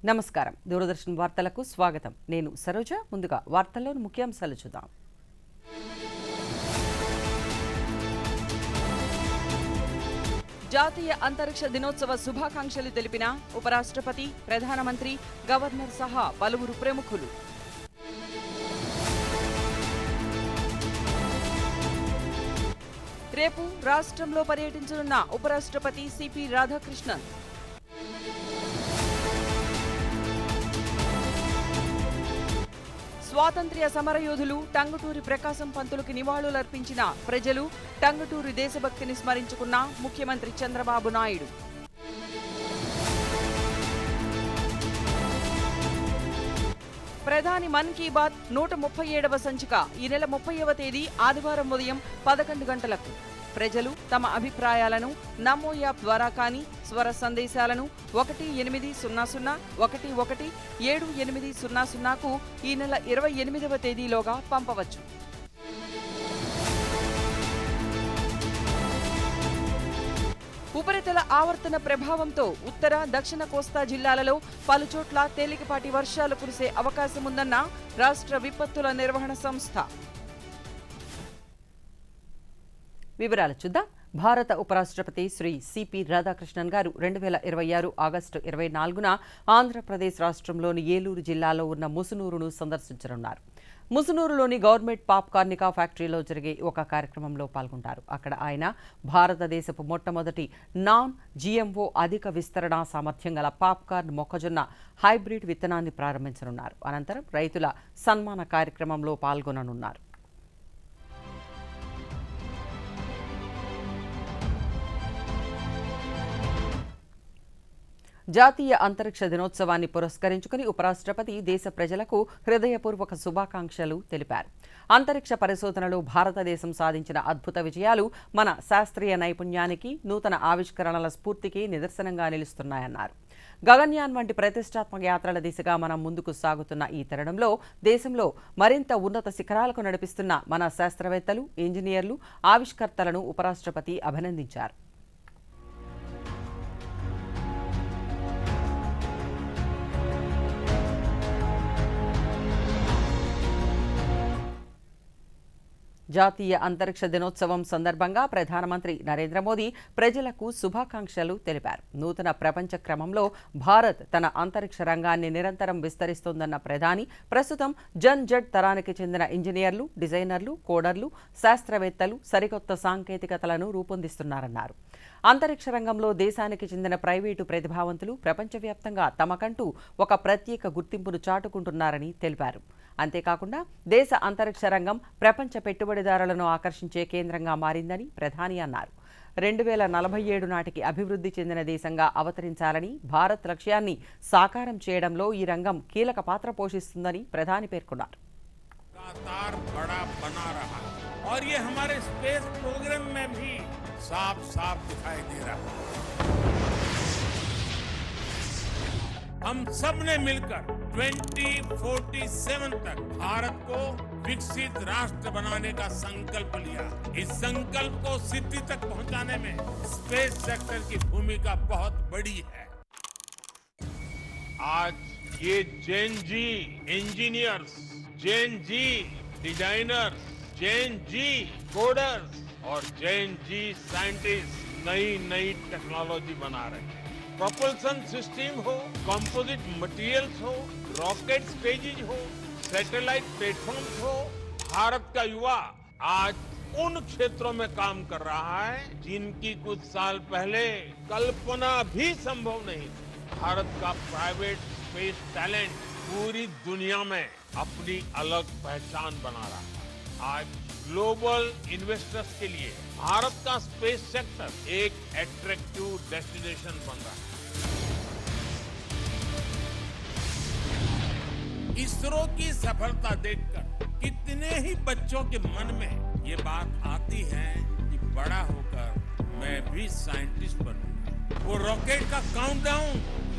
నమస్కారం దూరదర్శన్ వార్తలకు స్వాగతం నేను సరోజ ముందుగా వార్తల్లోని ముఖ్యాంశాలు చూద్దాం జాతీయ అంతరిక్ష దినోత్సవ శుభాకాంక్షలు తెలిపిన ఉపరాష్ట్రపతి ప్రధానమంత్రి గవర్నర్ సహా పలువురు ప్రముఖులు రేపు రాష్ట్రంలో పర్యటించనున్న ఉపరాష్ట్రపతి సిపి రాధాకృష్ణన్ స్వాతంత్ర్య సమరయోధులు టంగుటూరి ప్రకాశం పంతులుకి నివాళులర్పించిన ప్రజలు టంగుటూరి దేశభక్తిని స్మరించుకున్న ముఖ్యమంత్రి చంద్రబాబు నాయుడు ప్రధాని మన్ కీ బాత్ 137వ సంచిక ఈ నెల 30వ తేదీ ఆదివారం ఉదయం 11 గంటలకు ప్రజలు తమ అభిప్రాయాలను నమో యాప్ ద్వారా కానీ స్వర సందేశాలను 1800117800కు ఈ నెల 28వ తేదీలోగా పంపవచ్చు. ఉపరితల ఆవర్తన ప్రభావంతో ఉత్తర దక్షిణ కోస్తా జిల్లాలలో పలుచోట్ల తేలికపాటి వర్షాలు కురిసే అవకాశముందన్న రాష్ట్ర విపత్తుల నిర్వహణ సంస్థ. వివరాలు చూద్దాం. భారత ఉపరాష్ట్రపతి శ్రీ సిపి రాధాకృష్ణన్ గారు 2026 ఆగస్టు 24న ఆంధ్రప్రదేశ్ రాష్ట్రంలోని ఏలూరు జిల్లాలో ఉన్న ముసునూరును సందర్శించనున్నారు. ముసునూరులోని గవర్నమెంట్ పాప్కార్నికా ఫ్యాక్టరీలో జరిగే ఒక కార్యక్రమంలో పాల్గొంటారు. అక్కడ ఆయన భారతదేశపు మొట్టమొదటి నాన్ జిఎంఓ అధిక విస్తరణ సామర్థ్యం గల పాప్కార్న్ మొక్కజొన్న హైబ్రిడ్ విత్తనాన్ని ప్రారంభించనున్నారు. అనంతరం రైతుల సన్మాన కార్యక్రమంలో పాల్గొననున్నారు. జాతీయ అంతరిక్ష దినోత్సవాన్ని పురస్కరించుకుని ఉపరాష్ట్రపతి దేశ ప్రజలకు హృదయపూర్వక శుభాకాంక్షలు తెలిపారు. అంతరిక్ష పరిశోధనలో భారతదేశం సాధించిన అద్భుత విజయాలు మన శాస్త్రీయ నైపుణ్యానికి, నూతన ఆవిష్కరణల స్ఫూర్తికి నిదర్శనంగా నిలుస్తున్నాయన్నారు. గగన్యాన్ వంటి ప్రతిష్టాత్మక యాత్రల దిశగా మనం ముందుకు సాగుతున్న ఈ తరుణంలో దేశంలో మరింత ఉన్నత శిఖరాలకు నడిపిస్తున్న మన శాస్త్రవేత్తలు, ఇంజనీర్లు, ఆవిష్కర్తలను ఉపరాష్ట్రపతి అభినందించారు. జాతీయ అంతరిక్ష దినోత్సవం సందర్భంగా ప్రధానమంత్రి నరేంద్ర మోదీ ప్రజలకు శుభాకాంక్షలు తెలిపారు. నూతన ప్రపంచ క్రమంలో భారత్ తన అంతరిక్ష రంగాన్ని నిరంతరం విస్తరిస్తోందన్న ప్రధాని ప్రస్తుతం జడ్ తరానికి చెందిన ఇంజనీర్లు, డిజైనర్లు, కోడర్లు, శాస్త్రవేత్తలు సరికొత్త సాంకేతికతలను రూపొందిస్తున్నారన్నారు. అంతరిక్ష రంగంలో దేశానికి చెందిన ప్రైవేటు ప్రతిభావంతులు ప్రపంచవ్యాప్తంగా తమకంటూ ఒక ప్రత్యేక గుర్తింపును చాటుకుంటున్నారని తెలిపారు. అంతేకాకుండా దేశ అంతరిక్ష రంగం ప్రపంచ పెట్టుబడిదారులను ఆకర్షించే కేంద్రంగా మారిందని ప్రధాని అన్నారు. 2047 నాటికి అభివృద్ధి చెందిన దేశంగా అవతరించాలని భారత్ లక్ష్యాన్ని సాకారం చేయడంలో ఈ రంగం కీలక పాత్ర పోషిస్తుందని ప్రధాని పేర్కొన్నారు. हम सब ने मिलकर 2047 तक भारत को विकसित राष्ट्र बनाने का संकल्प लिया. इस संकल्प को सिद्धि तक पहुंचाने में स्पेस सेक्टर की भूमिका बहुत बड़ी है. आज ये जेन जी इंजीनियर्स, जेन जी डिजाइनर्स, जेन जी कोडर्स और जेन जी साइंटिस्ट नई नई टेक्नोलॉजी बना रहे हैं. प्रोपल्सन सिस्टम हो, कंपोजिट मटेरियल्स हो, रॉकेट स्टेजेज हो, सैटेलाइट प्लेटफॉर्म्स हो, भारत का युवा आज उन क्षेत्रों में काम कर रहा है जिनकी कुछ साल पहले कल्पना भी संभव नहीं थी. भारत का प्राइवेट स्पेस टैलेंट पूरी दुनिया में अपनी अलग पहचान बना रहा है. आज ग्लोबल इन्वेस्टर्स के लिए भारत का स्पेस सेक्टर एक अट्रैक्टिव डेस्टिनेशन बन रहा है. इसरो की सफलता देखकर कितने ही बच्चों के मन में ये बात आती है कि बड़ा होकर मैं भी साइंटिस्ट बनूंगा. वो रॉकेट का काउंटडाउन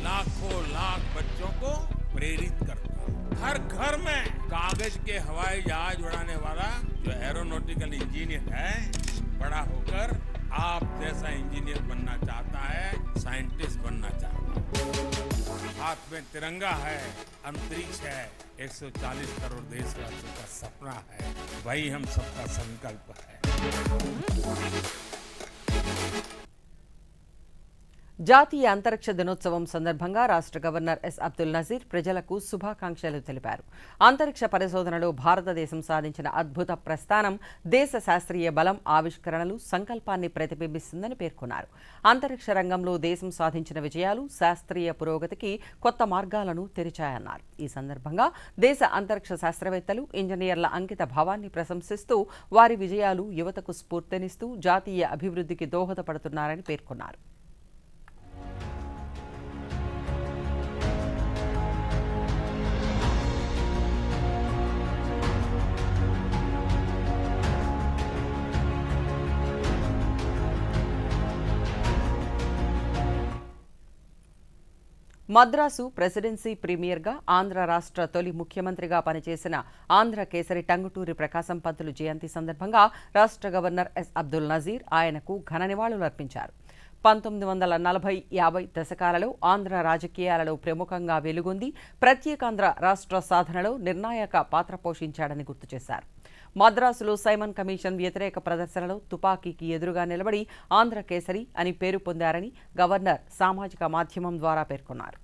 लाखों लाख बच्चों को प्रेरित करता है. हर घर में कागज के हवाई जहाज उड़ाने वाला जो एरोनॉटिकल इंजीनियर है बड़ा होकर आप जैसा इंजीनियर बनना चाहता है, साइंटिस्ट बनना चाहता है. हाथ में तिरंगा है, अंतरिक्ष है, 140 करोड़ देशवासियों का सपना है, वही हम सबका संकल्प है। జాతీయ అంతరిక్ష దినోత్సవం సందర్భంగా రాష్ట్ర గవర్నర్ ఎస్ అబ్దుల్ నజీర్ ప్రజలకు శుభాకాంక్షలు తెలిపారు. అంతరిక్ష పరిశోధనలో భారతదేశం సాధించిన అద్భుత ప్రస్థానం దేశ శాస్త్రీయ బలం, ఆవిష్కరణలు, సంకల్పాన్ని ప్రతిబింబిస్తుందని పేర్కొన్నారు. అంతరిక్ష రంగంలో దేశం సాధించిన విజయాలు శాస్త్రీయ పురోగతికి కొత్త మార్గాలను తెరిచాయన్నారు. ఈ సందర్భంగా దేశ అంతరిక్ష శాస్త్రవేత్తలు, ఇంజనీర్ల అంకిత భావాన్ని ప్రశంసిస్తూ వారి విజయాలు యువతకు స్ఫూర్తినిస్తూ జాతీయ అభివృద్ధికి దోహదపడుతున్నారని పేర్కొన్నారు. మద్రాసు ప్రెసిడెన్సీ ప్రీమియర్గా ఆంధ్ర రాష్ట్ర తొలి ముఖ్యమంత్రిగా పనిచేసిన ఆంధ్ర కేసరి టంగుటూరి ప్రకాశం పంతులు జయంతి సందర్భంగా రాష్ట్ర గవర్నర్ ఎస్ అబ్దుల్ నజీర్ ఆయనకు ఘన నివాళులర్పించారు. 1940-50 దశకాలలో ఆంధ్ర రాజకీయాలలో ప్రముఖంగా వెలుగొంది ప్రత్యేకాంధ్ర రాష్ట్ర సాధనలో నిర్ణాయక పాత్ర పోషించాడని గుర్తు చేశారు. మద్రాసులో సైమన్ కమిషన్ వ్యతిరేక ప్రదర్శనలో తుపాకీకి ఎదురుగా నిలబడి ఆంధ్ర కేసరి అని పేరు పొందారని గవర్నర్ సామాజిక మాధ్యమం ద్వారా పేర్కొన్నారు.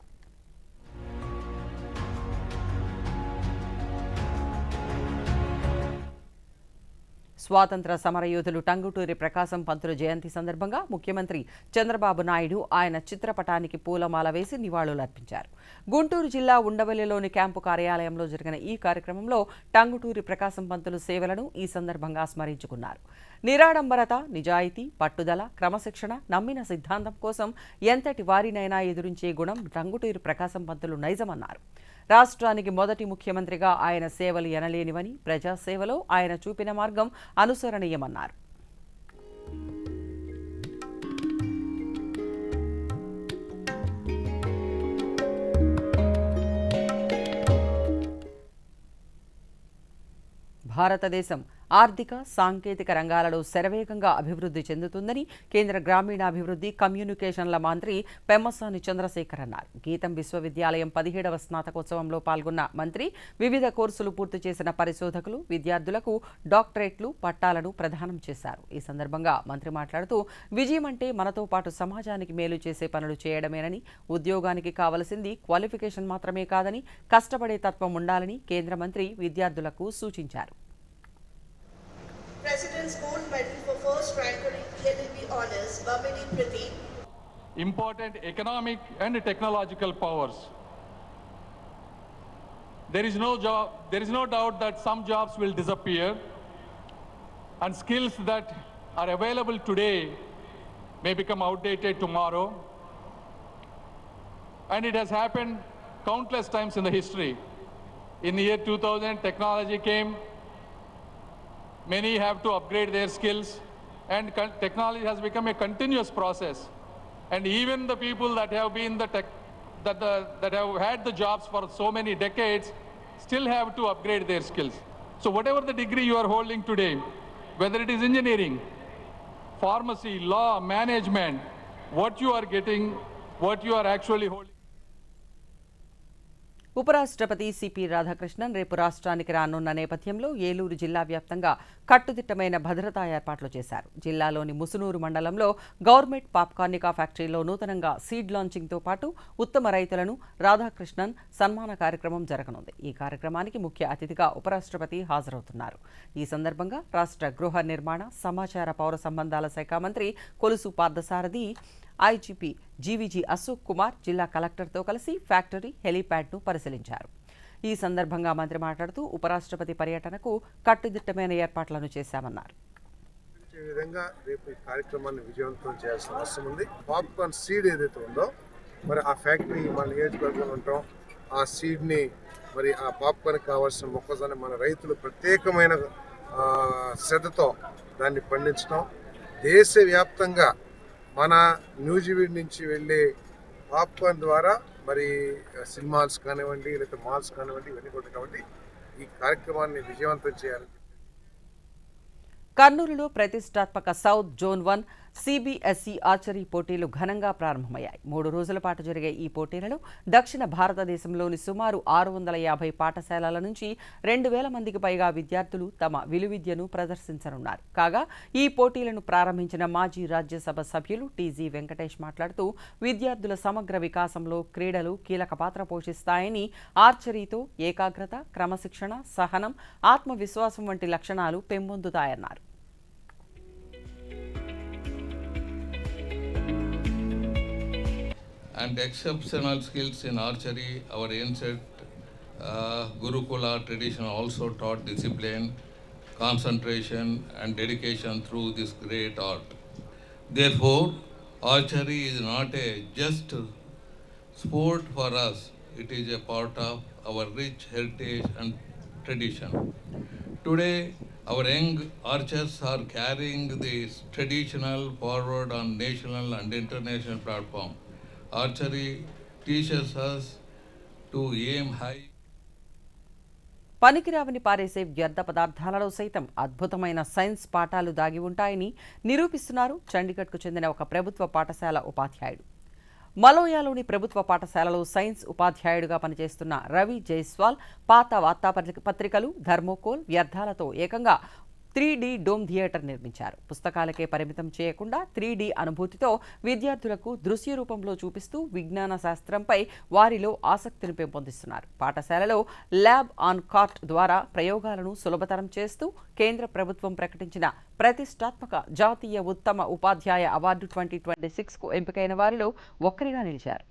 స్వాతంత్ర సమరయోధులు టంగుటూరి ప్రకాశం పంతులు జయంతి సందర్భంగా ముఖ్యమంత్రి చంద్రబాబు నాయుడు ఆయన చిత్రపటానికి పూలమాల వేసి నివాళులర్పించారు. గుంటూరు జిల్లా ఉండవల్లిలోని క్యాంపు కార్యాలయంలో జరిగిన ఈ కార్యక్రమంలో టంగుటూరి ప్రకాశం పంతులు సేవలను ఈ సందర్భంగా స్మరించుకున్నారు. నిరాడంబరత, నిజాయితీ, పట్టుదల, క్రమశిక్షణ, నమ్మిన సిద్ధాంతం కోసం ఎంతటి వారినైనా ఎదురించే గుణం టంగుటూరి ప్రకాశం పంతులు నైజమన్నారు. రాష్ట్రానికి మొదటి ముఖ్యమంత్రిగా ఆయన సేవలు ఎనలేనివని, ప్రజాసేవలో ఆయన చూపిన మార్గం అనుసరణీయమన్నారు. భారతదేశం ఆర్థిక, సాంకేతిక రంగాలలో శరవేగంగా అభివృద్ధి చెందుతుందని కేంద్ర గ్రామీణాభివృద్ధి, కమ్యూనికేషన్ల మంత్రి పెమ్మసాని చంద్రశేఖర్ అన్నారు. గీతం విశ్వవిద్యాలయం 17వ స్నాతకోత్సవంలో పాల్గొన్న మంత్రి వివిధ కోర్సులు పూర్తి చేసిన పరిశోధకులు, విద్యార్థులకు డాక్టరేట్లు, పట్టాలను ప్రదానం చేశారు. ఈ సందర్భంగా మంత్రి మాట్లాడుతూ విజయం అంటే మనతో పాటు సమాజానికి మేలు చేసే పనులు చేయడమేనని, ఉద్యోగానికి కావలసింది క్వాలిఫికేషన్ మాత్రమే కాదని, కష్టపడే తత్వం ఉండాలని కేంద్ర మంత్రి విద్యార్థులకు సూచించారు. President's Gold Medal for first ranker in ELLB honors, Bamini Priti. Important economic and technological powers. There is no doubt that some jobs will disappear, and skills that are available today may become outdated tomorrow. And it has happened countless times in the history. In the year 2000, technology came. Many have to upgrade their skills, and technology has become a continuous process. And even the people that have been that have had the jobs for so many decades still have to upgrade their skills. So whatever the degree you are holding today, whether it is engineering, pharmacy, law, management, what you are getting, what you are actually holding. ఉపరాష్ట్రపతి CP Radhakrishnan రేపు రాష్ట్రానికి రానున్న నేపథ్యంలో ఏలూరు జిల్లా వ్యాప్తంగా కట్టుదిట్టమైన భద్రతా ఏర్పాట్లు చేశారు. జిల్లాలోని ముసునూరు మండలంలో గవర్నమెంట్ పాప్కార్నికా ఫ్యాక్టరీలో నూతనంగా సీడ్ లాంచింగ్తో పాటు ఉత్తమ రైతులను రాధాకృష్ణన్ సన్మాన కార్యక్రమం జరగనుంది. ఈ కార్యక్రమానికి ముఖ్య అతిథిగా ఉపరాష్ట్రపతి హాజరవుతున్నారు. ఈ సందర్భంగా రాష్ట్ర గృహ నిర్మాణ, సమాచార, పౌర సంబంధాల శాఖ మంత్రి కొలుసు పార్థసారథి, ఐజీపీ జీవీజీ అశోక్ కుమార్ జిల్లా కలెక్టర్తో కలిసి ఫ్యాక్టరీ, హెలీప్యాడ్ను పరిశీలించారు. ఈ సందర్భంగా మంత్రి మాట్లాడుతూ ఉపరాష్ట్రపతి పర్యటనకు కట్టుదిట్టమైన ఏర్పాట్లను చేశామన్నారు. ఈ విధంగా రేపు ఈ కార్యక్రమాన్ని విజయవంతం చేయాల్సిన అవసరం ఉంది. పాప్కార్న్ సీడ్ ఏదైతే ఉందో మరి ఆ ఫ్యాక్టరీ మన నియోజకవర్గంలో ఉంటాం. ఆ సీడ్ని మరి ఆ పాప్కార్న్కి కావాల్సిన మొక్కజొన్న మన రైతులు ప్రత్యేకమైన శ్రద్ధతో దాన్ని పండించడం, దేశవ్యాప్తంగా మన న్యూజివీడ్ నుంచి వెళ్ళే పాప్కార్న్ ద్వారా మరి సినిమాల్స్ కానివ్వండి, లేకపోతే మాల్స్ కానివ్వండి, ఇవన్నీ కూడా కాబట్టి ఈ కార్యక్రమాన్ని విజయవంతం చేయాలని కర్నూలులో ప్రతిష్టాత్మక సౌత్ జోన్ 1 సిబిఎస్ఈ ఆర్చరీ పోటీలు ఘనంగా ప్రారంభమయ్యాయి. 3 రోజుల పాటు జరిగే ఈ పోటీలలో దక్షిణ భారతదేశంలోని సుమారు 650 పాఠశాలల నుంచి 2000 మందికి పైగా విద్యార్థులు తమ విలువిద్యను ప్రదర్శించనున్నారు. కాగా ఈ పోటీలను ప్రారంభించిన మాజీ రాజ్యసభ సభ్యులు టీజీ వెంకటేష్ మాట్లాడుతూ విద్యార్థుల సమగ్ర వికాసంలో క్రీడలు కీలక పాత్ర పోషిస్తాయని, ఆర్చరీతో ఏకాగ్రత, క్రమశిక్షణ, సహనం, ఆత్మవిశ్వాసం వంటి లక్షణాలు పెంపొందుతాయన్నారు. And exceptional skills in archery, our ancient Gurukula tradition also taught discipline, concentration and dedication through this great art. Therefore, archery is not a just sport for us, it is a part of our rich heritage and tradition. Today, our young archers are carrying this traditional forward on national and international platform. Archery teaches us to aim high. పనికిరావని పారేసే వ్యర్థ పదార్థాలలో సైతం అద్భుతమైన science పాఠాలు దాగి ఉంటాయని నిరూపిస్తున్నారు చండీగఢ్కు చెందిన ఒక ప్రభుత్వ పాఠశాల ఉపాధ్యాయుడు. మలోయాలోని ప్రభుత్వ పాఠశాలలో సైన్స్ ఉపాధ్యాయుడిగా పనిచేస్తున్న రవి జైస్వాల్ పాత వార్తాపత్రికలు, థర్మోకోల్ వ్యర్థాలతో ఏకంగా 3D డోమ్ థియేటర్ నిర్మించారు. పుస్తకాలకే పరిమితం చేయకుండా 3D అనుభూతితో విద్యార్థులకు దృశ్య రూపంలో చూపిస్తూ విజ్ఞాన శాస్త్రంపై వారిలో ఆసక్తిని పెంపొందిస్తున్నారు. పాఠశాలలో ల్యాబ్ ఆన్ కార్ట్ ద్వారా ప్రయోగాలను సులభతరం చేస్తూ కేంద్ర ప్రభుత్వం ప్రకటించిన ప్రతిష్టాత్మక జాతీయ ఉత్తమ ఉపాధ్యాయ అవార్డు 2026కు ఎంపికైన వారిలో ఒక్కరిగా నిలిచారు.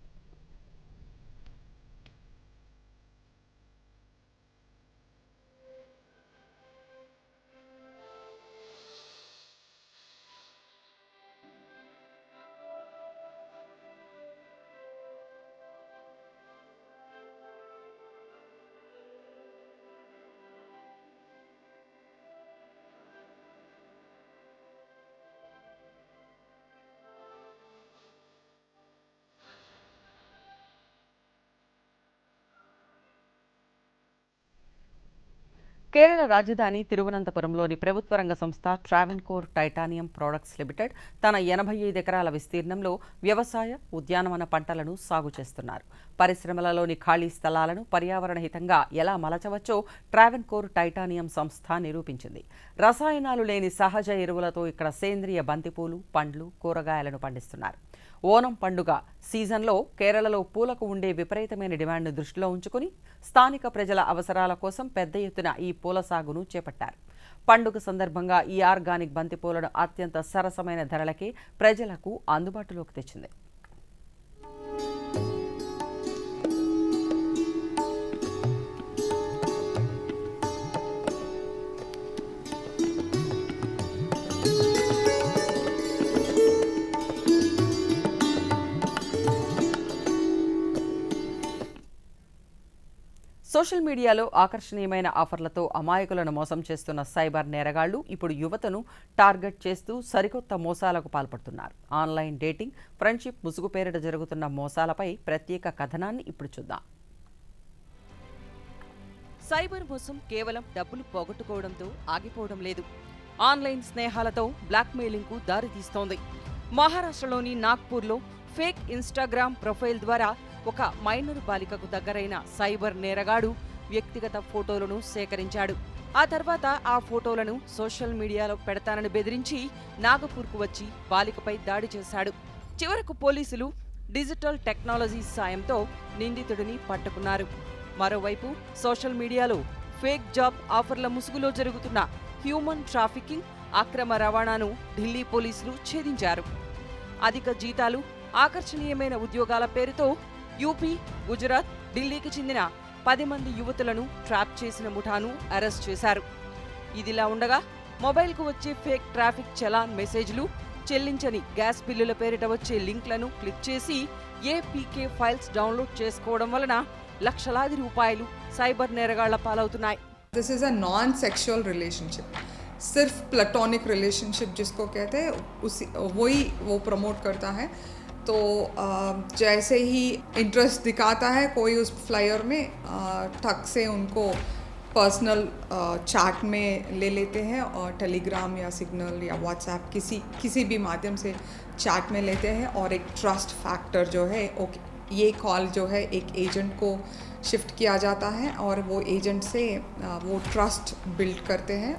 కేరళ రాజధాని తిరువనంతపురంలోని ప్రభుత్వ రంగ సంస్థ ట్రావెన్కోర్ టైటానియం ప్రొడక్ట్స్ లిమిటెడ్ తన 85 ఎకరాల విస్తీర్ణంలో వ్యవసాయ, ఉద్యానవన పంటలను సాగు చేస్తున్నారు. పరిశ్రమలలోని ఖాళీ స్థలాలను పర్యావరణ హితంగా ఎలా మలచవచ్చో ట్రావెన్కోర్ టైటానియం సంస్థ నిరూపించింది. రసాయనాలు లేని సహజ ఎరువులతో ఇక్కడ సేంద్రియ బంతిపూలు, పండ్లు, కూరగాయలను పండిస్తున్నారు. ఓనం పండుగ సీజన్లో కేరళలో పూలకు ఉండే విపరీతమైన డిమాండ్ను దృష్టిలో ఉంచుకుని స్థానిక ప్రజల అవసరాల కోసం పెద్ద ఎత్తున ఈ పూల సాగును చేపట్టారు. పండుగ సందర్భంగా ఈ ఆర్గానిక్ బంతిపూలను అత్యంత సరసమైన ధరలకే ప్రజలకు అందుబాటులోకి తెచ్చింది. సోషల్ మీడియాలో ఆకర్షణీయమైన ఆఫర్లతో అమాయకులను మోసం చేస్తున్న సైబర్ నేరగాళ్లు ఇప్పుడు యువతను టార్గెట్ చేస్తూ సరికొత్త మోసాలకు పాల్పడుతున్నారు. ఆన్లైన్ డేటింగ్, ఫ్రెండ్షిప్ ముసుగు పేరిట జరుగుతున్న మోసాలపై ప్రత్యేక కథనాన్ని ఇప్పుడు చూద్దాం. సైబర్ మోసం కేవలం డబ్బులు పోగొట్టుకోవడంతో ఆగిపోవడం లేదు. ఆన్లైన్ స్నేహాలతో బ్లాక్మెయిలింగ్కు దారితీస్తోంది. మహారాష్ట్రలోని నాగ్పూర్లో ఫేక్ ఇన్స్టాగ్రామ్ ప్రొఫైల్ ద్వారా ఒక మైనర్ బాలికకు దగ్గరైన సైబర్ నేరగాడు వ్యక్తిగత ఫోటోలను సేకరించాడు. ఆ తర్వాత ఆ ఫోటోలను సోషల్ మీడియాలో పెడతానని బెదిరించి నాగపూర్కు వచ్చి బాలికపై దాడి చేశాడు. చివరకు పోలీసులు డిజిటల్ టెక్నాలజీ సాయంతో నిందితుడిని పట్టుకున్నారు. మరోవైపు సోషల్ మీడియాలో ఫేక్ జాబ్ ఆఫర్ల ముసుగులో జరుగుతున్న హ్యూమన్ ట్రాఫికింగ్, అక్రమ రవాణాను ఢిల్లీ పోలీసులు ఛేదించారు. అధిక జీతాలు, ఆకర్షణీయమైన ఉద్యోగాల పేరుతో యూపీ, గుజరాత్, ఢిల్లీకి చెందిన 10 మంది యువతులను ట్రాప్ చేసిన ముఠాను అరెస్ట్ చేశారు. ఇదిలా ఉండగా మొబైల్కు వచ్చే ఫేక్ ట్రాఫిక్ చలాన్ మెసేజ్లు, చెల్లించని గ్యాస్ బిల్లుల పేరిట వచ్చే లింక్లను క్లిక్ చేసి ఏపీకే ఫైల్స్ డౌన్లోడ్ చేసుకోవడం వలన లక్షలాది రూపాయలు సైబర్ నేరగాళ్ల పాలవుతున్నాయి. This is a non-sexual relationship. सिर्फ प्लेटोनिक रिलेशनशिप जिसको कहते हैं उसी वो प्रमोट करता है. तो जैसे ही इंटरेस्ट दिखाता है कोई उस फ्लायर में, ठग से उनको पर्सनल चैट में ले लेते हैं और टेलीग्राम या सिग्नल या व्हाट्सएप किसी भी माध्यम से चैट में लेते हैं और एक ट्रस्ट फैक्टर जो है ये कॉल जो है एक एजेंट को शिफ्ट किया जाता है और वो एजेंट से वो ट्रस्ट बिल्ड करते हैं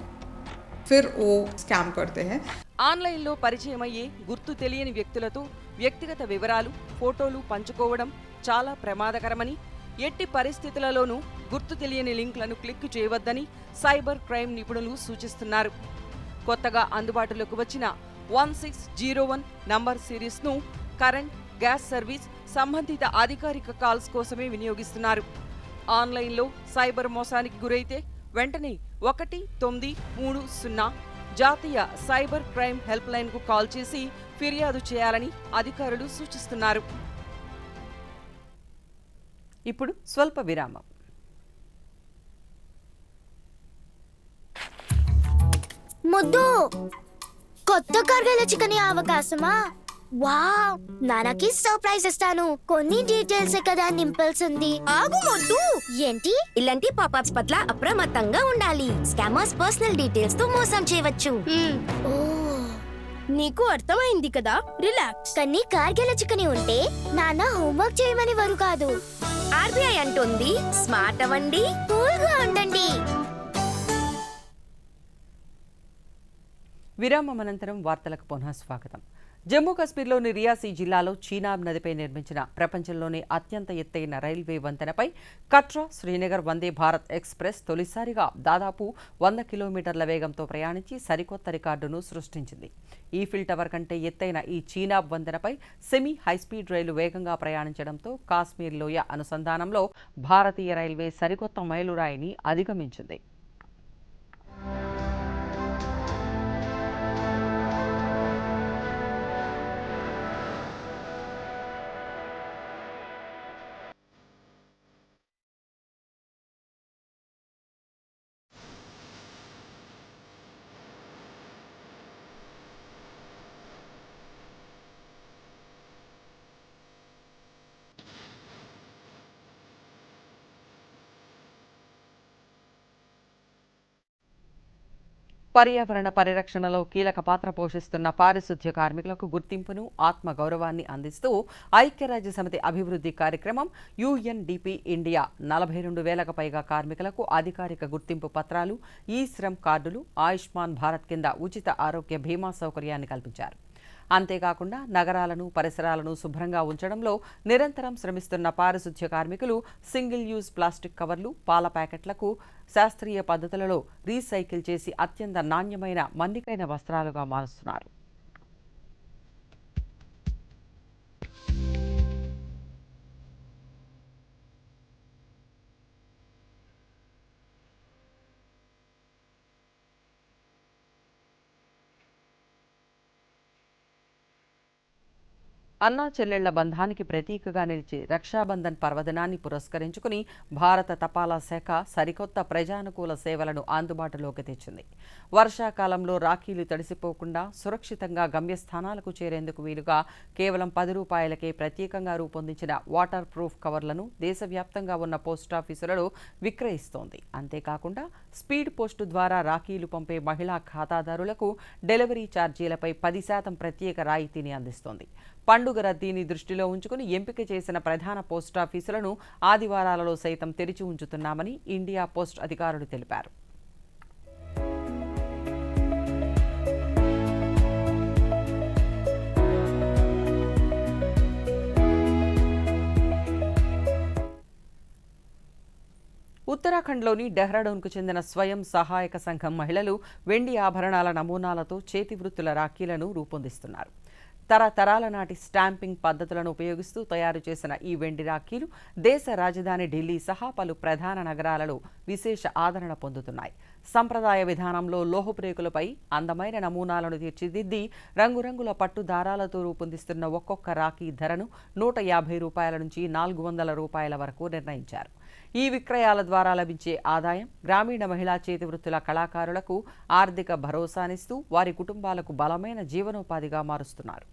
फिर वो स्कैम करते हैं। ఆన్లైన్లో పరిచయమయ్యే గుర్తు తెలియని వ్యక్తులతో వ్యక్తిగత వివరాలు ఫోటోలు పంచుకోవడం చాలా ప్రమాదకరమని ఎట్టి పరిస్థితులలోనూ గుర్తు తెలియని లింక్లను క్లిక్ చేయవద్దని సైబర్ క్రైమ్ నిపుణులు సూచిస్తున్నారు. కొత్తగా అందుబాటులోకి వచ్చిన 1601 నంబర్ సిరీస్ను కరెంట్, గ్యాస్ సర్వీస్, సంబంధిత అధికారిక కాల్స్ కోసమే వినియోగిస్తున్నారు. ఆన్లైన్లో సైబర్ మోసానికి గురైతే వెంటనే 1930 జాతీయ సైబర్ క్రైమ్ హెల్ప్ లైన్కు కాల్ చేసి ఫిర్యాదు చేయాలని అధికారులు సూచిస్తున్నారు. ఇప్పుడు స్వల్ప విరామం. ముద్దు కొత్త కర్గల చికెన్ అవకాశమా? వావ్, నాన్నకి సర్ప్రైజ్ ఇస్తాను. కొన్ని డీటెయిల్స్ కదా నింపాల్సింది. ఆగు మొద్దు. ఏంటి? ఇలాంటి పాపప్స్ పట్ల అప్రమత్తంగా ఉండాలి. స్కామర్స్ పర్సనల్ డీటెయిల్స్ తో మోసం చేయవచ్చు. ఓ, నీకు అర్థమైంది కదా, రిలాక్స్. కానీ కార్గిల చికెన్ ఉంటే నాన్న హోంవర్క్ చేయమని వారు కాదు. ఆర్బీఐ అంటుంది స్మార్ట్ అవ్వండి, కూల్ గా ఉండండి. విరామం అనంతరం వార్తలకు పునః స్వాగతం. జమ్మూ కాశ్మీర్లోని రియాసీ జిల్లాలో చీనాబ్ నదిపై నిర్మించిన ప్రపంచంలోని అత్యంత ఎత్తైన రైల్వే వంతెనపై కట్రా శ్రీనగర్ వందే భారత్ ఎక్స్ప్రెస్ తొలిసారిగా దాదాపు 100 కిలోమీటర్ల వేగంతో ప్రయాణించి సరికొత్త రికార్డును సృష్టించింది. ఈఫిల్ టవర్ కంటే ఎత్తైన ఈ చీనాబ్ వంతెనపై సెమీ హైస్పీడ్ రైలు వేగంగా ప్రయాణించడంతో కాశ్మీర్ లోయ అనుసంధానంలో భారతీయ రైల్వే సరికొత్త మైలురాయిని అధిగమించింది. పర్యావరణ పరిరక్షణలో కీలక పాత్ర పోషిస్తున్న పారిశుధ్య కార్మికులకు గుర్తింపును, ఆత్మగౌరవాన్ని అందిస్తూ ఐక్యరాజ్యసమితి అభివృద్ధి కార్యక్రమం యుఎన్డిపి ఇండియా 42,000కు పైగా కార్మికులకు అధికారిక గుర్తింపు పత్రాలు, ఈ శ్రమ్ కార్డులు, ఆయుష్మాన్ భారత్ కింద ఉచిత ఆరోగ్య బీమా సౌకర్యాన్ని కల్పించారు. అంతేకాకుండా నగరాలను, పరిసరాలను శుభ్రంగా ఉంచడంలో నిరంతరం శ్రమిస్తున్న పారిశుధ్య కార్మికులు సింగిల్ యూజ్ ప్లాస్టిక్ కవర్లు, పాల ప్యాకెట్లకు శాస్త్రీయ పద్ధతులలో రీసైకిల్ చేసి అత్యంత నాణ్యమైన, మన్నికైన వస్త్రాలుగా మారుస్తున్నారు. అన్నా చెల్లెళ్ల బంధానికి ప్రతీకగా నిలిచి రక్షాబంధన్ పర్వదినాన్ని పురస్కరించుకుని భారత తపాలా శాఖ సరికొత్త ప్రజానుకూల సేవలను అందుబాటులోకి తెచ్చింది. వర్షాకాలంలో రాఖీలు తడిసిపోకుండా సురక్షితంగా గమ్యస్థానాలకు చేరేందుకు వీలుగా కేవలం 10 రూపాయలకే ప్రత్యేకంగా రూపొందించిన వాటర్ ప్రూఫ్ కవర్లను దేశవ్యాప్తంగా ఉన్న పోస్టాఫీసులలో విక్రయిస్తోంది. అంతేకాకుండా స్పీడ్ పోస్టు ద్వారా రాఖీలు పంపే మహిళా ఖాతాదారులకు డెలివరీ ఛార్జీలపై 10% ప్రత్యేక రాయితీని అందిస్తోంది. పండుగ రద్దీని దృష్టిలో ఉంచుకుని ఎంపిక చేసిన ప్రధాన పోస్టాఫీసులను ఆదివారాలలో సైతం తెరిచి ఉంచుతున్నామని ఇండియా పోస్ట్ అధికారులు తెలిపారు. ఉత్తరాఖండ్లోని డెహ్రాడూన్కు చెందిన స్వయం సహాయక సంఘం మహిళలు వెండి ఆభరణాల నమూనాలతో చేతివృత్తుల రాఖీలను రూపొందిస్తున్నారు. తరతరాల నాటి స్టాంపింగ్ పద్ధతులను ఉపయోగిస్తూ తయారు చేసిన ఈ వెండి రాఖీలు దేశ రాజధాని ఢిల్లీ సహా పలు ప్రధాన నగరాలలో విశేష ఆదరణ పొందుతున్నాయి. సంప్రదాయ విధానంలో లోహపు రేకులపై అందమైన నమూనాలను తీర్చిదిద్ది రంగురంగుల పట్టు దారాలతో రూపొందిస్తున్న ఒక్కొక్క రాఖీ ధరను 150 రూపాయల నుంచి 400 రూపాయల వరకు నిర్ణయించారు. ఈ విక్రయాల ద్వారా లభించే ఆదాయం గ్రామీణ మహిళా చేతివృత్తుల కళాకారులకు ఆర్థిక భరోసానిస్తూ వారి కుటుంబాలకు బలమైన జీవనోపాధిగా మారుస్తున్నారు.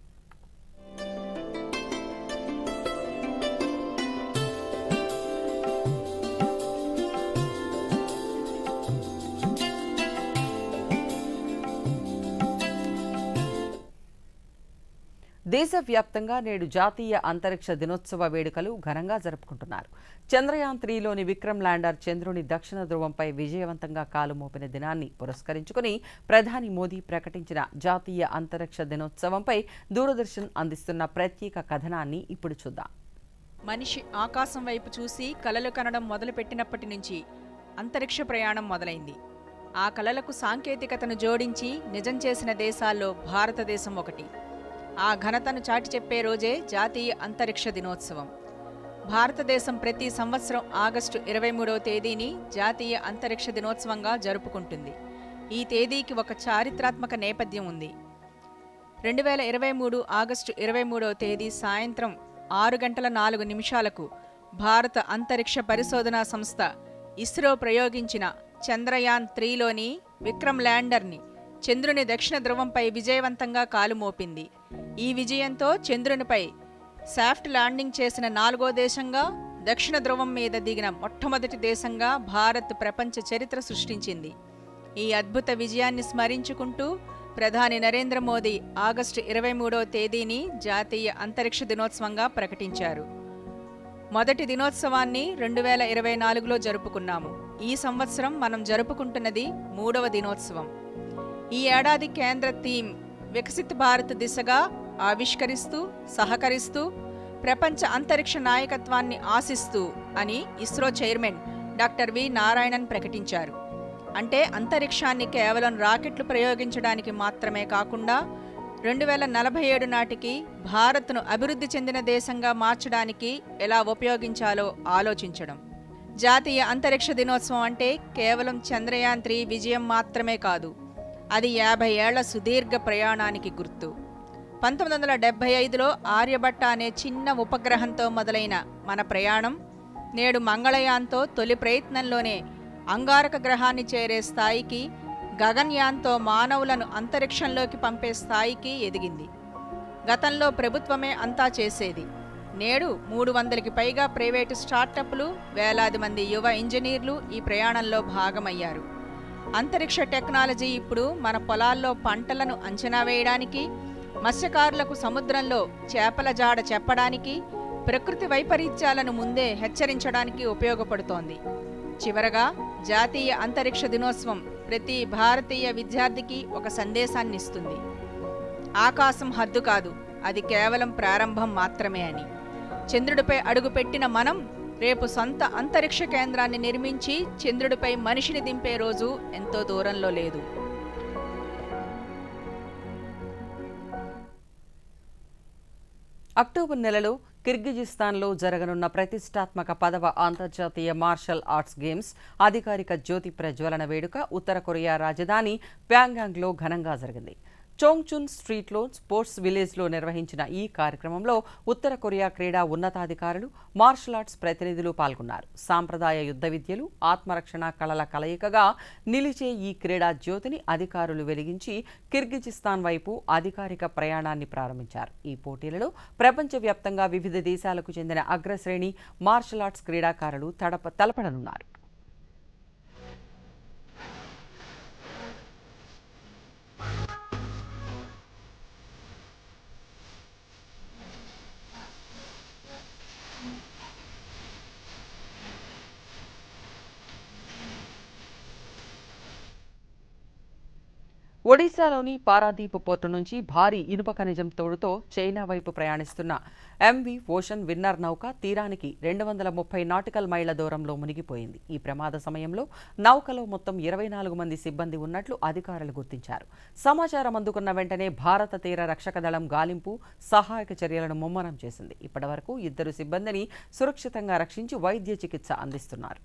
దేశవ్యాప్తంగా నేడు జాతీయ అంతరిక్ష దినోత్సవ వేడుకలు ఘనంగా జరుపుకుంటున్నారు. చంద్రయాన్ 3లోని విక్రమ్ ల్యాండర్ చంద్రుని దక్షిణ ధ్రువంపై విజయవంతంగా కాలు మోపిన దినాన్ని పురస్కరించుకుని ప్రధాని మోదీ ప్రకటించిన జాతీయ అంతరిక్ష దినోత్సవంపై దూరదర్శన్ అందిస్తున్న ప్రత్యేక కథనాన్ని ఇప్పుడు చూద్దాం. మనిషి ఆకాశం వైపు చూసి కలలు కనడం మొదలుపెట్టినప్పటి నుంచి అంతరిక్ష ప్రయాణం మొదలైంది. ఆ కలలకు సాంకేతికతను జోడించి నిజం చేసిన దేశాల్లో భారతదేశం ఒకటి. ఆ ఘనతను చాటి చెప్పే రోజే జాతీయ అంతరిక్ష దినోత్సవం. భారతదేశం ప్రతి సంవత్సరం ఆగస్టు 23వ తేదీని జాతీయ అంతరిక్ష దినోత్సవంగా జరుపుకుంటుంది. ఈ తేదీకి ఒక చారిత్రాత్మక నేపథ్యం ఉంది. 2023 ఆగస్టు 23వ తేదీ సాయంత్రం 6:04 భారత అంతరిక్ష పరిశోధనా సంస్థ ఇస్రో ప్రయోగించిన చంద్రయాన్ 3లోని విక్రమ్ ల్యాండర్ని చంద్రుని దక్షిణ ధ్రువంపై విజయవంతంగా కాలు మోపింది. ఈ విజయంతో చంద్రునిపై సాఫ్ట్ ల్యాండింగ్ చేసిన 4వ దేశంగా, దక్షిణ ధ్రువం మీద దిగిన మొట్టమొదటి దేశంగా భారత్ ప్రపంచ చరిత్ర సృష్టించింది. ఈ అద్భుత విజయాన్ని స్మరించుకుంటూ ప్రధాని నరేంద్ర మోదీ ఆగస్టు 23వ తేదీని జాతీయ అంతరిక్ష దినోత్సవంగా ప్రకటించారు. మొదటి దినోత్సవాన్ని 2024లో జరుపుకున్నాము. ఈ సంవత్సరం మనం జరుపుకుంటున్నది 3వ దినోత్సవం. ఈ ఏడాది కేంద్ర థీమ్ వికసిత్ భారత్ దిశగా ఆవిష్కరిస్తూ, సహకరిస్తూ, ప్రపంచ అంతరిక్ష నాయకత్వాన్ని ఆశిస్తూ అని ISRO chairman doctor V Narayanan ప్రకటించారు. అంటే అంతరిక్షాన్ని కేవలం రాకెట్లు ప్రయోగించడానికి మాత్రమే కాకుండా 2047 నాటికి భారత్ను అభివృద్ధి చెందిన దేశంగా మార్చడానికి ఎలా ఉపయోగించాలో ఆలోచించడం. జాతీయ అంతరిక్ష దినోత్సవం అంటే కేవలం చంద్రయాన్ 3 విజయం మాత్రమే కాదు, అది 50 ఏళ్ల సుదీర్ఘ ప్రయాణానికి గుర్తు. 1975లో ఆర్యభట్ట అనే చిన్న ఉపగ్రహంతో మొదలైన మన ప్రయాణం నేడు మంగళయాన్తో తొలి ప్రయత్నంలోనే అంగారక గ్రహాన్ని చేరే స్థాయికి, గగన్యాన్తో మానవులను అంతరిక్షంలోకి పంపే స్థాయికి ఎదిగింది. గతంలో ప్రభుత్వమే అంతా చేసేది. నేడు 300కి పైగా ప్రైవేటు స్టార్టప్లు, వేలాది మంది యువ ఇంజనీర్లు ఈ ప్రయాణంలో భాగమయ్యారు. అంతరిక్ష టెక్నాలజీ ఇప్పుడు మన పొలాల్లో పంటలను అంచనా వేయడానికి, మత్స్యకారులకు సముద్రంలో చేపల జాడ చెప్పడానికి, ప్రకృతి వైపరీత్యాలను ముందే హెచ్చరించడానికి ఉపయోగపడుతోంది. చివరగా జాతీయ అంతరిక్ష దినోత్సవం ప్రతి భారతీయ విద్యార్థికి ఒక సందేశాన్ని ఇస్తుంది. ఆకాశం హద్దు కాదు, అది కేవలం ప్రారంభం మాత్రమే అని. చంద్రుడిపై అడుగుపెట్టిన మనం రేపు సొంత అంతరిక్ష కేంద్రాన్ని నిర్మించి చంద్రుడిపై మనిషిని దింపే రోజు ఎంతో దూరంలో లేదు. అక్టోబర్ నెలలో కిర్గిజిస్తాన్లో జరగనున్న ప్రతిష్టాత్మక 10వ అంతర్జాతీయ మార్షల్ ఆర్ట్స్ గేమ్స్ అధికారిక జ్యోతి ప్రజ్వలన వేడుక ఉత్తర కొరియా రాజధాని ప్యాంగాంగ్లో ఘనంగా జరిగింది. చోంగ్చున్ స్ట్రీట్లో స్పోర్ట్స్ విలేజ్లో నిర్వహించిన ఈ కార్యక్రమంలో ఉత్తర కొరియా క్రీడా ఉన్నతాధికారులు, మార్షల్ ఆర్ట్స్ ప్రతినిధులు పాల్గొన్నారు. సాంప్రదాయ యుద్ధ విద్యలు, ఆత్మరక్షణ కళల కలయికగా నిలిచే ఈ క్రీడా జ్యోతిని అధికారులు వెలిగించి కిర్గిజిస్తాన్ వైపు అధికారిక ప్రయాణాన్ని ప్రారంభించారు. ఈ పోటీలలో ప్రపంచవ్యాప్తంగా వివిధ దేశాలకు చెందిన అగ్రశ్రేణి మార్షల్ ఆర్ట్స్ క్రీడాకారులు తలపడనున్నారు. ఒడిశాలోని పారాదీప్ పోర్టు నుంచి భారీ ఇనుప ఖనిజం తోడుతో చైనా వైపు ప్రయాణిస్తున్న ఎంవి ఓషన్ విన్నర్ నౌక తీరానికి 230 నాటికల్ మైళ్ల దూరంలో మునిగిపోయింది. ఈ ప్రమాద సమయంలో నౌకలో మొత్తం 24 మంది సిబ్బంది ఉన్నట్లు అధికారులు గుర్తించారు. సమాచారం అందుకున్న వెంటనే భారత తీర రక్షక దళం గాలింపు, సహాయక చర్యలను ముమ్మరం చేసింది. ఇప్పటివరకు 2 సిబ్బందిని సురక్షితంగా రక్షించి వైద్య చికిత్స అందిస్తున్నారు.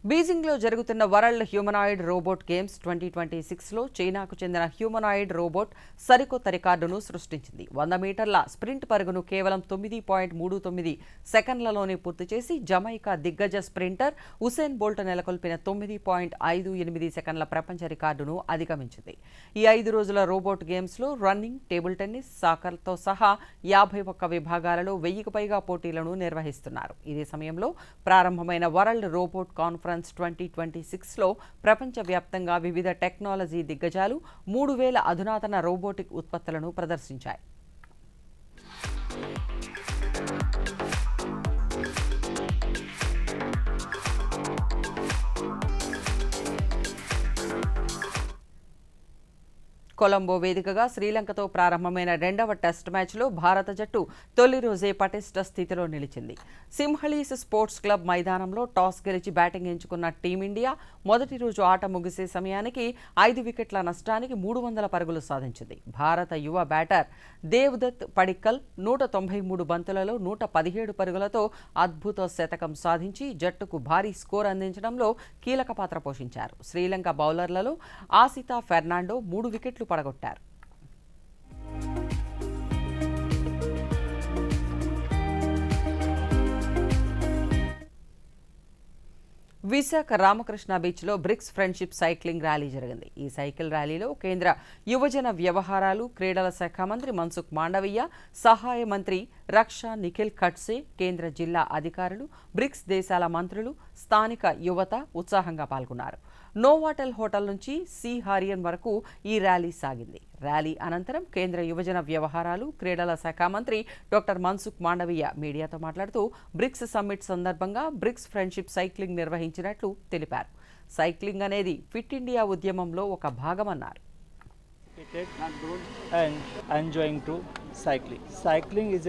బీజింగ్లో జరుగుతున్న వరల్డ్ హ్యూమనాయిడ్ రోబోట్ గేమ్స్ 2026లో చైనాకు చెందిన హ్యూమనాయిడ్ రోబోట్ సరికొత్త రికార్డును సృష్టించింది. 100 మీటర్ల స్ప్రింట్ పరుగును కేవలం 9.39 సెకండ్లలోనే పూర్తి చేసి జమైకా దిగ్గజ స్ప్రింటర్ ఉసేన్ బోల్ట్ నెలకొల్పిన 9.58 సెకండ్ల ప్రపంచ రికార్డును అధిగమించింది. ఈ 5 రోజుల రోబోట్ గేమ్స్లో రన్నింగ్, టేబుల్ టెన్నిస్, సాకర్తో సహా 51 విభాగాలలో 1000కు పైగా పోటీలను నిర్వహిస్తున్నారు. ఇదే సమయంలో ప్రారంభమైన వరల్డ్ రోబోట్ కాన్ఫరెన్స్ 2026లో ప్రపంచవ్యాప్తంగా వివిధ టెక్నాలజీ దిగ్గజాలు 3000 అధునాతన రోబోటిక్ ఉత్పత్తులను ప్రదర్శించాయి. కొలంబో వేదికగా శ్రీలంకతో ప్రారంభమైన రెండవ టెస్ట్ మ్యాచ్లో భారత జట్టు తొలి రోజే పటిష్ట స్థితిలో నిలిచింది. సింహళీస్ స్పోర్ట్స్ క్లబ్ మైదానంలో టాస్ గెలిచి బ్యాటింగ్ ఎంచుకున్న టీమిండియా మొదటి రోజు ఆట ముగిసే సమయానికి 5 వికెట్ల నష్టానికి 300 పరుగులు సాధించింది. భారత యువ బ్యాటర్ దేవ్దత్ పడిక్కల్ 193 బంతులలో 117 పరుగులతో అద్భుత శతకం సాధించి జట్టుకు భారీ స్కోర్ అందించడంలో కీలక పాత్ర పోషించారు. శ్రీలంక బౌలర్లలో ఆసితా ఫెర్నాండో 3 వికెట్లు పడగొట్టారు. విశాఖ రామకృష్ణ బీచ్లో బ్రిక్స్ ఫ్రెండ్షిప్ సైక్లింగ్ ర్యాలీ జరిగింది. ఈ సైకిల్ ర్యాలీలో కేంద్ర యువజన వ్యవహారాలు, క్రీడల శాఖ మంత్రి మన్సుఖ్ మాండవీయ, సహాయ మంత్రి రక్షా నిఖిల్ ఖడ్సే, కేంద్ర జిల్లా అధికారులు, బ్రిక్స్ దేశాల మంత్రులు, స్థానిక యువత ఉత్సాహంగా పాల్గొన్నారు. నోవాటెల్ హోటల్ నుంచి సి హారియన్ వరకు ఈ ర్యాలీ సాగింది. ర్యాలీ అనంతరం కేంద్ర యువజన వ్యవహారాలు, క్రీడల శాఖ మంత్రి డాక్టర్ మన్సుఖ్ మాండవీయ మీడియాతో మాట్లాడుతూ బ్రిక్స్ సమ్మిట్ సందర్భంగా బ్రిక్స్ ఫ్రెండ్షిప్ సైక్లింగ్ నిర్వహించినట్లు తెలిపారు. సైక్లింగ్ అనేది ఫిట్ ఇండియా ఉద్యమంలో ఒక భాగమన్నారు. And enjoying to cycling. Cycling is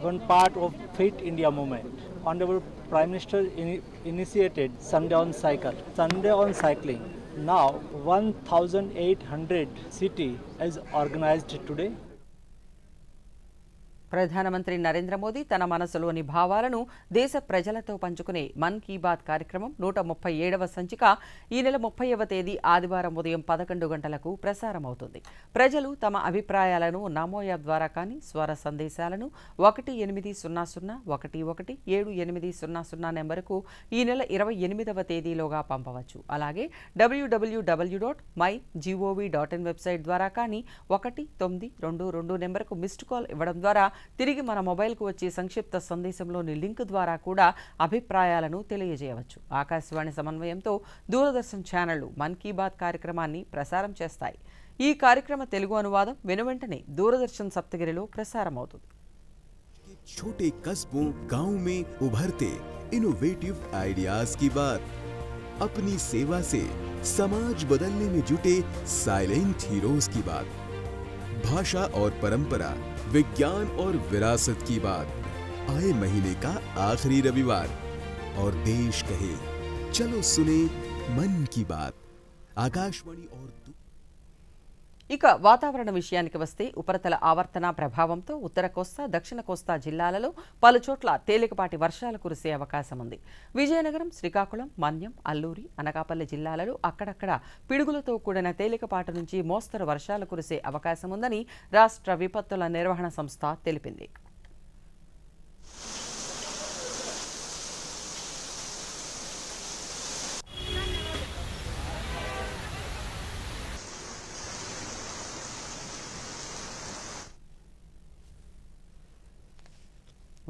one part of Fit India movement. Honorable Prime Minister initiated Sunday on Cycle. Sunday on Cycling. Now 1,800 city is organized today. ప్రధానమంత్రి నరేంద్ర మోదీ తన మనసులోని భావాలను దేశ ప్రజలతో పంచుకునే మన్ కీ బాత్ కార్యక్రమం 137వ సంచిక ఈ నెల 30వ తేదీ ఆదివారం ఉదయం 11 గంటలకు ప్రసారమవుతుంది. ప్రజలు తమ అభిప్రాయాలను నమో యాప్ ద్వారా కానీ స్వర సందేశాలను 1800111700 నెంబరుకు ఈ నెల 28వ తేదీలోగా పంపవచ్చు. అలాగే www.mygov.in వెబ్సైట్ ద్వారా కానీ 1922 నెంబరుకు మిస్డ్ కాల్ ఇవ్వడం ద్వారా తిరిగి మన మొబైల్కు వచ్చే సంక్షిప్త సందేశంలోని లింక్ ద్వారా కూడా అభిప్రాయాలను తెలియజేయవచ్చు. ఆకాశవాణి సమన్వయంతో దూరదర్శన్ ఛానళ్లు మన్ కీ బాత్ కార్యక్రమాన్ని ప్రసారం చేస్తాయి. ఈ కార్యక్రమ తెలుగు అనువాదం వెనువెంటనే దూరదర్శన్ సప్తగిరిలో ప్రసారమవుతుంది. छोटे कस्बों गांव में उभरते इनोवेटिव आइडियाज की बात, अपनी सेवा से समाज बदलने में जुटे साइलेंट हीरोज की बात, भाषा और परंपरा, विज्ञान और विरासत की बात। आए महीने का आखिरी रविवार और देश कहे चलो सुने मन की बात, आकाशवाणी और ఇక వాతావరణ విషయానికి వస్తే ఉపరితల ఆవర్తన ప్రభావంతో ఉత్తర కోస్తా, దక్షిణ కోస్తా జిల్లాలలో పలుచోట్ల తేలికపాటి వర్షాలు కురిసే అవకాశం ఉంది. విజయనగరం, శ్రీకాకుళం, మన్యం, అల్లూరి, అనకాపల్లి జిల్లాలలో అక్కడక్కడ పిడుగులతో కూడిన తేలికపాటి నుంచి మోస్తరు వర్షాలు కురిసే అవకాశం ఉందని రాష్ట్ర విపత్తుల నిర్వహణ సంస్థ తెలిపింది.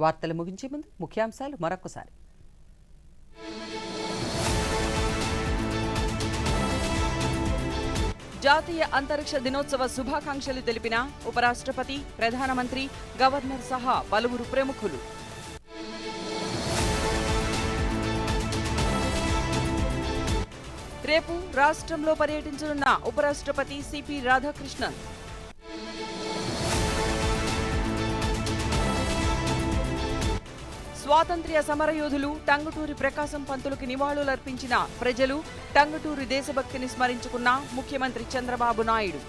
వార్తలు ముగించే ముందు ముఖ్యాంశాలు మరొకసారి. జాతీయ అంతరిక్ష దినోత్సవ శుభాకాంక్షలు తెలిపిన ఉపరాష్ట్రపతి, ప్రధానమంత్రి, గవర్నర్ సహా పలువురు ప్రముఖులు. రేపు రాష్ట్రంలో పర్యటించనున్న ఉపరాష్ట్రపతి సిపి రాధాకృష్ణన్. స్వాతంత్ర్య సమరయోధులు టంగుటూరి ప్రకాశం పంతులుకి నివాళులర్పించిన ప్రజలు, టంగుటూరి దేశభక్తిని స్మరించుకున్న ముఖ్యమంత్రి చంద్రబాబు నాయుడు.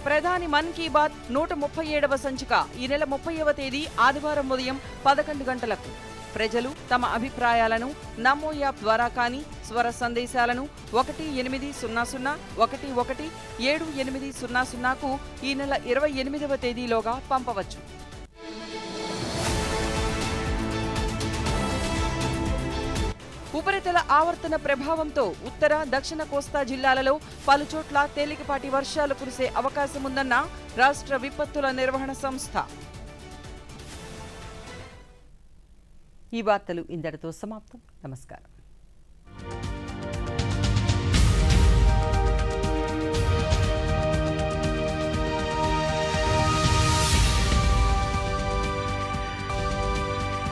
ప్రధాని మన్ కీ బాత్ 137వ సంచిక ఈ నెల 30వ తేదీ ఆదివారం ఉదయం 11 గంటలకు. ప్రజలు తమ అభిప్రాయాలను నమో యాప్ ద్వారా కానీ స్వర సందేశాలను 1800117800కు ఈ నెల 28వ తేదీలోగా పంపవచ్చు. ఉపరితల ఆవర్తన ప్రభావంతో ఉత్తర దక్షిణ కోస్తా జిల్లాలలో పలుచోట్ల తేలికపాటి వర్షాలు కురిసే అవకాశముందన్న రాష్ట్ర విపత్తుల నిర్వహణ సంస్థ. ఈ వార్తలు ఇంతటితో సమాప్తం. నమస్కారం.